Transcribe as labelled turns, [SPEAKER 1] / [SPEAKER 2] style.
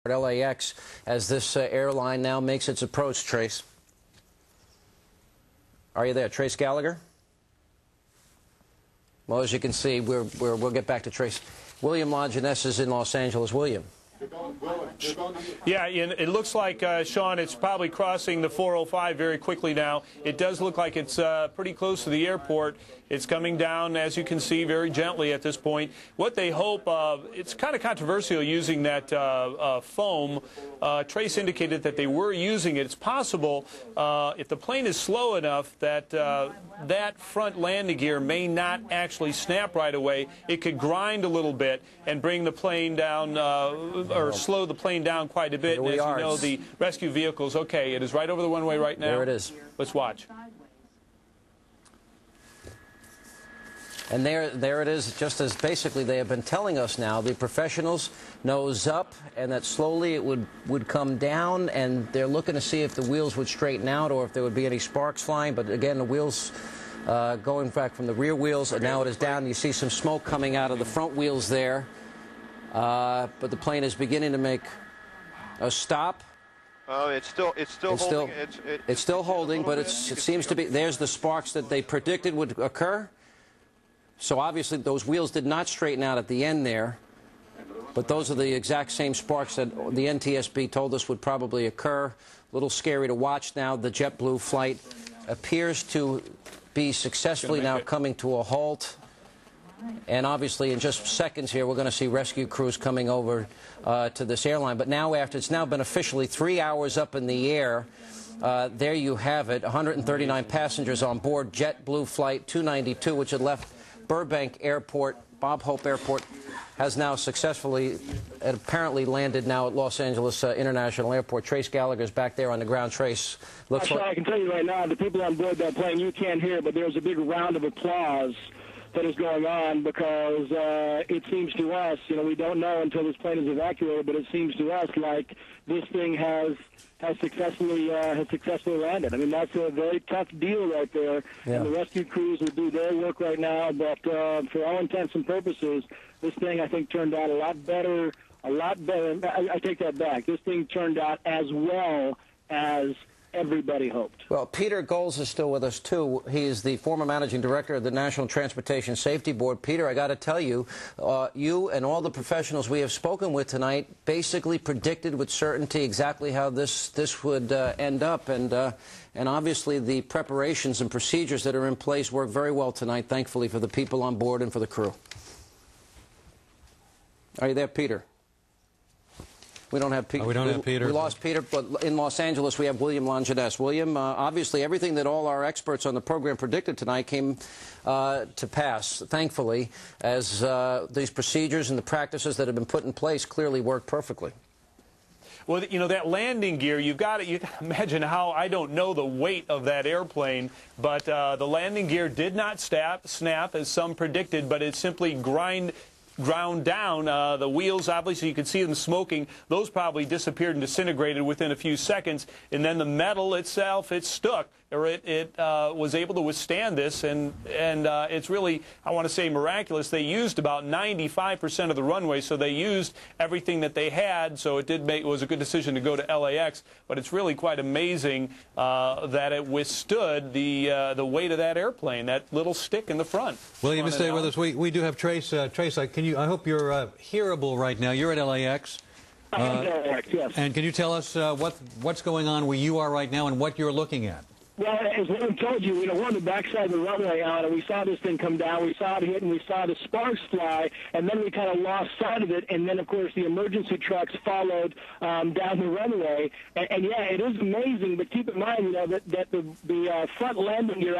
[SPEAKER 1] at LAX as this airline now makes its approach. Trace, are you there? Trace Gallagher? Well, as you can see, we'll get back to Trace. William Longinus is in Los Angeles. William.
[SPEAKER 2] Yeah, it looks like, Sean, it's probably crossing the 405 very quickly now. It does look like it's pretty close to the airport. It's coming down, as you can see, very gently at this point. What they hope, it's kind of controversial using that foam. Trace indicated that they were using it. It's possible, if the plane is slow enough, that that front landing gear may not actually snap right away. It could grind a little bit and bring the plane down, or slow the plane down quite a bit. And as you know, the rescue vehicles, okay, it is right over the runway right now.
[SPEAKER 1] There it is.
[SPEAKER 2] Let's watch.
[SPEAKER 1] And there it is, just as basically they have been telling us now, the professionals nose up, and that slowly it would come down, and they're looking to see if the wheels would straighten out or if there would be any sparks flying. But again, the wheels going back from the rear wheels, and now it is down. You see some smoke coming out of the front wheels there. But the plane is beginning to make a stop.
[SPEAKER 3] Oh, it's still holding.
[SPEAKER 1] It's still holding, but it seems to be. There's the sparks that they predicted would occur. So obviously those wheels did not straighten out at the end there, but those are the exact same sparks that the NTSB told us would probably occur. A little scary to watch now. The JetBlue flight appears to be successfully now coming to a halt. And obviously in just seconds here we're going to see rescue crews coming over to this airline. But now, after it's now been officially 3 hours up in the air, there you have it, 139 passengers on board JetBlue Flight 292, which had left Burbank Airport. Bob Hope Airport has now successfully and apparently landed now at Los Angeles International Airport. Trace Gallagher is back there on the ground. Trace, looks like...
[SPEAKER 4] I can tell you right now, the people on board that plane, you can't hear, but there's a big round of applause that is going on because it seems to us, you know, we don't know until this plane is evacuated, but it seems to us like this thing has successfully landed. I mean, that's a very tough deal right there. Yeah. And the rescue crews will do their work right now, but for all intents and purposes, this thing, I think, turned out a lot better. I take that back. This thing turned out as well as everybody hoped.
[SPEAKER 1] Well, Peter Goals is still with us, too. He is the former managing director of the National Transportation Safety Board. Peter, I got to tell you, you and all the professionals we have spoken with tonight basically predicted with certainty exactly how this would end up. And obviously the preparations and procedures that are in place work very well tonight, thankfully, for the people on board and for the crew. Are you there, Peter? We don't have Peter.
[SPEAKER 5] We don't have Peter.
[SPEAKER 1] We lost Peter, but in Los Angeles we have William Longinus. William, obviously everything that all our experts on the program predicted tonight came to pass, thankfully, as these procedures and the practices that have been put in place clearly work perfectly.
[SPEAKER 2] Well, you know, that landing gear, you got to imagine how, I don't know the weight of that airplane, but the landing gear did not snap as some predicted, but it simply ground down. The wheels, obviously, you can see them smoking. Those probably disappeared and disintegrated within a few seconds. And then the metal itself, it stuck, or it was able to withstand this. And it's really, I want to say, miraculous. They used about 95% of the runway, so they used everything that they had. So it was a good decision to go to LAX. But it's really quite amazing that it withstood the weight of that airplane, that little stick in the front.
[SPEAKER 5] William, stay with us. We do have Trace. Trace, I hope you're hearable right now. You're at LAX.
[SPEAKER 4] I'm at LAX, yes.
[SPEAKER 5] And can you tell us what's going on where you are right now and what you're looking at?
[SPEAKER 4] Well, as William told you, we're on the backside of the runway out, and we saw this thing come down. We saw it hit, and we saw the sparks fly, and then we kind of lost sight of it. And then, of course, the emergency trucks followed down the runway. And yeah, it is amazing, but keep in mind, you know, that the front landing gear